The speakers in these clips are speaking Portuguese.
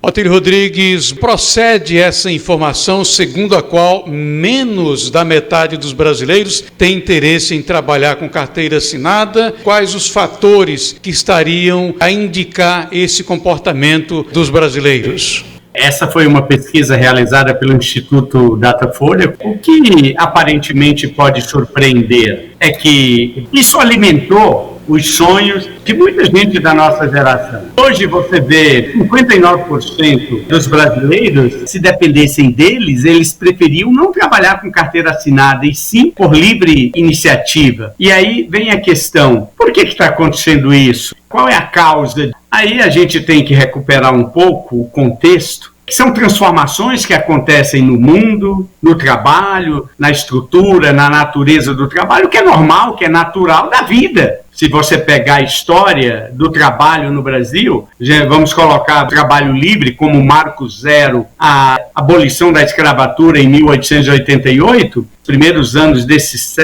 Otílio Rodrigues, procede essa informação segundo a qual menos da metade dos brasileiros tem interesse em trabalhar com carteira assinada? Quais os fatores que estariam a indicar esse comportamento dos brasileiros? Essa foi uma pesquisa realizada pelo Instituto Datafolha. O que aparentemente pode surpreender é que isso alimentou os sonhos de muita gente da nossa geração. Hoje você vê 59% dos brasileiros, se dependessem deles, eles preferiam não trabalhar com carteira assinada e sim por livre iniciativa. E aí vem a questão, por que está acontecendo isso? Qual é a causa? Aí a gente tem que recuperar um pouco o contexto, que são transformações que acontecem no mundo, no trabalho, na estrutura, na natureza do trabalho, que é normal, que é natural da vida. Se você pegar a história do trabalho no Brasil, vamos colocar o trabalho livre como marco zero, a abolição da escravatura em 1888, primeiros anos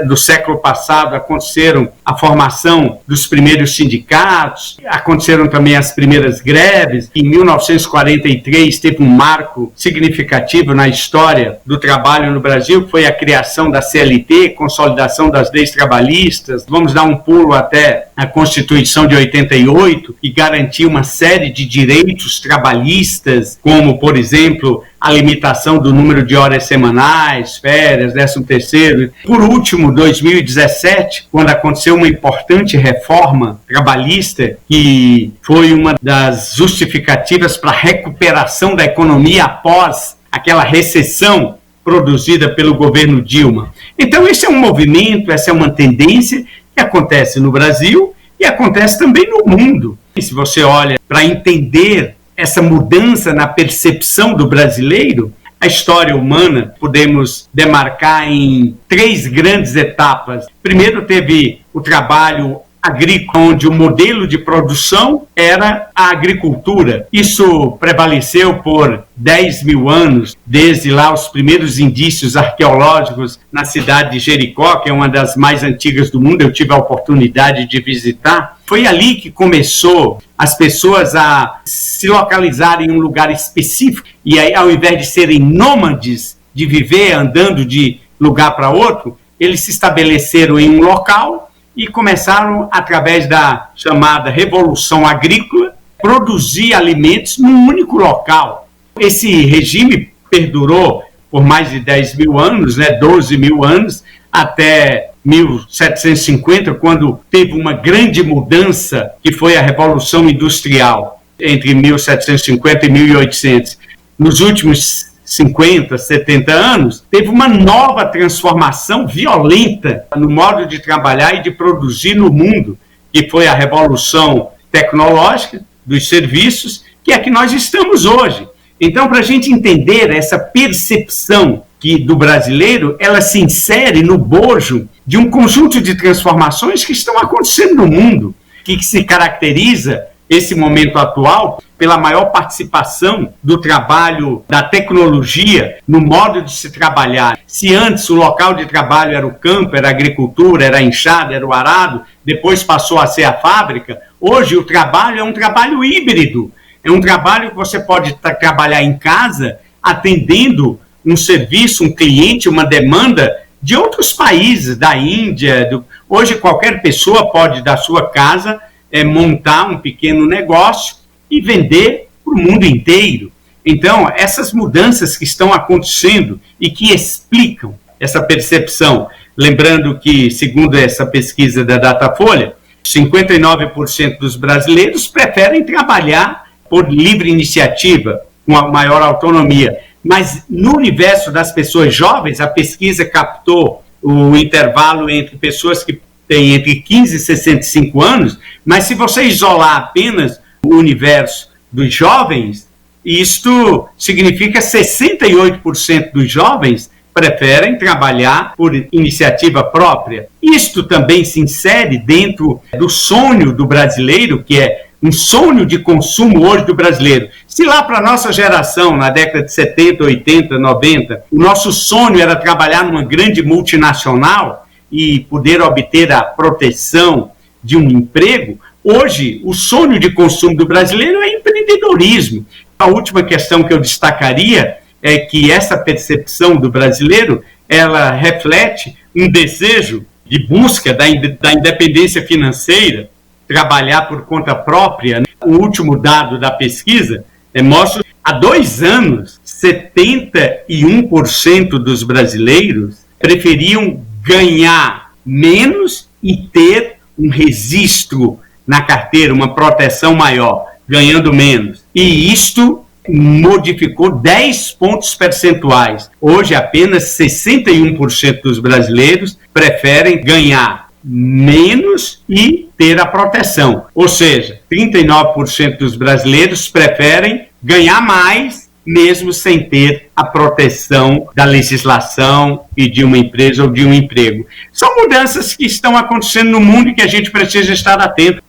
do século passado aconteceram a formação dos primeiros sindicatos, aconteceram também as primeiras greves. Em 1943 teve um marco significativo na história do trabalho no Brasil, que foi a criação da CLT, consolidação das leis trabalhistas. Vamos dar um pulo até a Constituição de 88, que garantiu uma série de direitos trabalhistas, como, por exemplo, a limitação do número de horas semanais, férias, 13º. Por último, 2017, quando aconteceu uma importante reforma trabalhista, que foi uma das justificativas para a recuperação da economia após aquela recessão produzida pelo governo Dilma. Então, esse é um movimento, essa é uma tendência que acontece no Brasil e acontece também no mundo. E se você olha para entender essa mudança na percepção do brasileiro, a história humana podemos demarcar em 3 grandes etapas. Primeiro teve o trabalho agrícola, onde o modelo de produção era a agricultura. Isso prevaleceu por 10 mil anos, desde lá os primeiros indícios arqueológicos na cidade de Jericó, que é uma das mais antigas do mundo, eu tive a oportunidade de visitar. Foi ali que começou as pessoas a se localizarem em um lugar específico, e aí, ao invés de serem nômades, de viver andando de lugar para outro, eles se estabeleceram em um local e começaram, através da chamada Revolução Agrícola, produzir alimentos num único local. Esse regime perdurou por mais de 10 mil anos, 12 mil anos, até 1750, quando teve uma grande mudança, que foi a Revolução Industrial, entre 1750 e 1800. Nos últimos 50, 70 anos, teve uma nova transformação violenta no modo de trabalhar e de produzir no mundo, que foi a revolução tecnológica dos serviços, que é a que nós estamos hoje. Então, para a gente entender essa percepção do brasileiro, ela se insere no bojo de um conjunto de transformações que estão acontecendo no mundo, que se caracteriza esse momento atual pela maior participação do trabalho da tecnologia no modo de se trabalhar. Se antes o local de trabalho era o campo, era a agricultura, era a enxada, era o arado, depois passou a ser a fábrica, hoje o trabalho é um trabalho híbrido. É um trabalho que você pode trabalhar em casa, atendendo um serviço, um cliente, uma demanda de outros países, da Índia. Hoje qualquer pessoa pode, da sua casa, montar um pequeno negócio e vender para o mundo inteiro. Então, essas mudanças que estão acontecendo e que explicam essa percepção, lembrando que, segundo essa pesquisa da Datafolha, 59% dos brasileiros preferem trabalhar por livre iniciativa, com a maior autonomia. Mas no universo das pessoas jovens, a pesquisa captou o intervalo entre pessoas que têm entre 15 e 65 anos, mas se você isolar apenas o universo dos jovens, isto significa 68% dos jovens preferem trabalhar por iniciativa própria. Isto também se insere dentro do sonho do brasileiro, que é um sonho de consumo hoje do brasileiro. Se lá para a nossa geração, na década de 70, 80, 90, o nosso sonho era trabalhar numa grande multinacional e poder obter a proteção de um emprego, hoje o sonho de consumo do brasileiro é empreendedorismo. A última questão que eu destacaria é que essa percepção do brasileiro, ela reflete um desejo de busca da independência financeira, trabalhar por conta própria. O último dado da pesquisa mostra que há 2 anos, 71% dos brasileiros preferiam ganhar menos e ter um registro na carteira, uma proteção maior, ganhando menos. E isto modificou 10 pontos percentuais. Hoje, apenas 61% dos brasileiros preferem ganhar menos e ter a proteção. Ou seja, 39% dos brasileiros preferem ganhar mais, mesmo sem ter a proteção da legislação e de uma empresa ou de um emprego. São mudanças que estão acontecendo no mundo e que a gente precisa estar atento.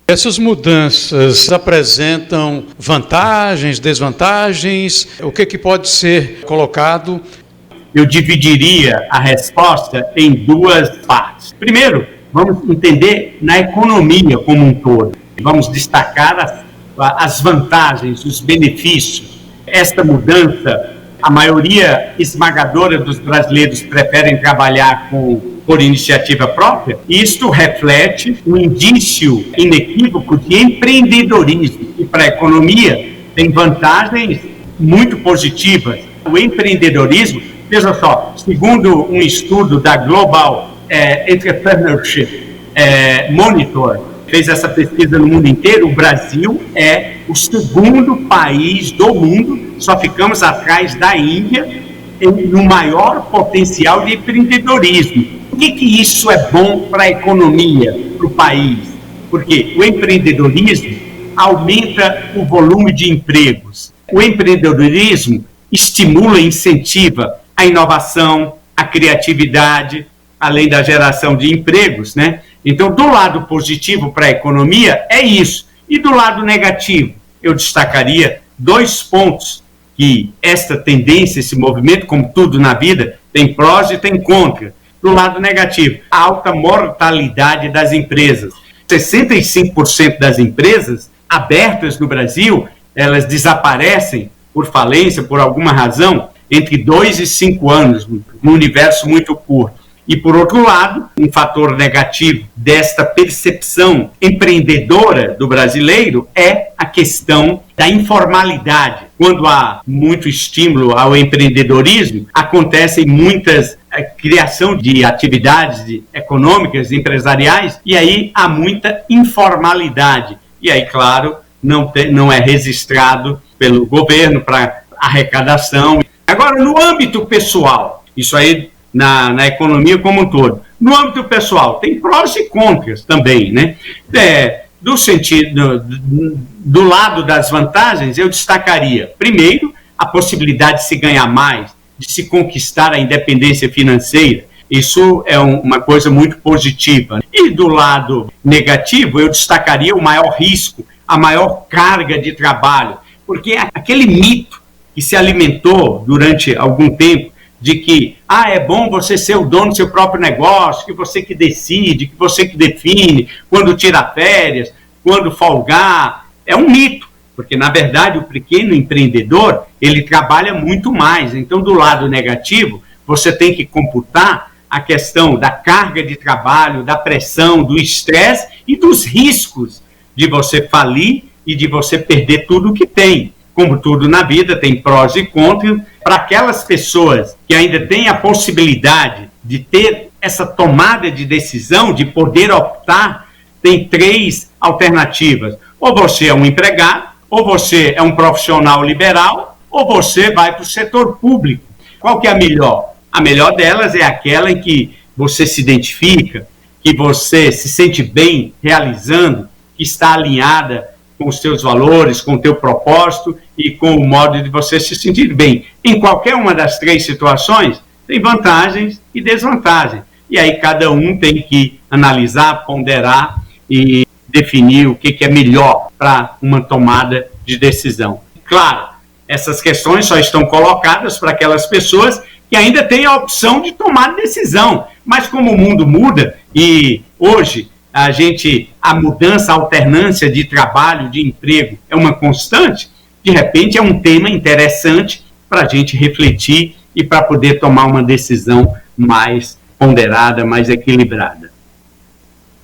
Essas mudanças apresentam vantagens, desvantagens? O que pode ser colocado? Eu dividiria a resposta em 2 partes. Primeiro, vamos entender na economia como um todo. Vamos destacar as vantagens, os benefícios. Esta mudança, a maioria esmagadora dos brasileiros preferem trabalhar por iniciativa própria. Isto reflete um indício inequívoco de empreendedorismo. E para a economia tem vantagens muito positivas. O empreendedorismo, veja só, segundo um estudo da Global Entrepreneurship Monitor, fez essa pesquisa no mundo inteiro, o Brasil é o 2º país do mundo, só ficamos atrás da Índia, no maior potencial de empreendedorismo. Por que isso é bom para a economia, para o país? Porque o empreendedorismo aumenta o volume de empregos. O empreendedorismo estimula e incentiva a inovação, a criatividade, além da geração de empregos, né? Então, do lado positivo para a economia, é isso. E do lado negativo, eu destacaria 2 pontos que esta tendência, esse movimento, como tudo na vida, tem prós e tem contra. Do lado negativo, a alta mortalidade das empresas. 65% das empresas abertas no Brasil, elas desaparecem por falência, por alguma razão, entre 2 e 5 anos, num universo muito curto. E, por outro lado, um fator negativo desta percepção empreendedora do brasileiro é a questão da informalidade. Quando há muito estímulo ao empreendedorismo, acontecem muitas criação de atividades econômicas, empresariais, e aí há muita informalidade. E aí, claro, não é registrado pelo governo para arrecadação. Agora, no âmbito pessoal, isso aí na economia como um todo. No âmbito pessoal, tem prós e contras também, né? Do lado das vantagens, eu destacaria, primeiro, a possibilidade de se ganhar mais, de se conquistar a independência financeira. Isso é uma coisa muito positiva. E do lado negativo, eu destacaria o maior risco, a maior carga de trabalho, porque aquele mito que se alimentou durante algum tempo, de que é bom você ser o dono do seu próprio negócio, que você que decide, que você que define quando tira férias, quando folgar, é um mito, porque na verdade o pequeno empreendedor, ele trabalha muito mais. Então, do lado negativo, você tem que computar a questão da carga de trabalho, da pressão, do estresse e dos riscos de você falir e de você perder tudo o que tem. Como tudo na vida, tem prós e contras. Para aquelas pessoas que ainda têm a possibilidade de ter essa tomada de decisão, de poder optar, tem 3 alternativas. Ou você é um empregado, ou você é um profissional liberal, ou você vai para o setor público. Qual que é a melhor? A melhor delas é aquela em que você se identifica, que você se sente bem realizando, que está alinhada com os seus valores, com o teu propósito e com o modo de você se sentir bem. Em qualquer uma das 3 situações, tem vantagens e desvantagens. E aí cada um tem que analisar, ponderar e definir o que é melhor para uma tomada de decisão. Claro, essas questões só estão colocadas para aquelas pessoas que ainda têm a opção de tomar decisão. Mas como o mundo muda e hoje a mudança, a alternância de trabalho, de emprego é uma constante, de repente é um tema interessante para a gente refletir e para poder tomar uma decisão mais ponderada, mais equilibrada.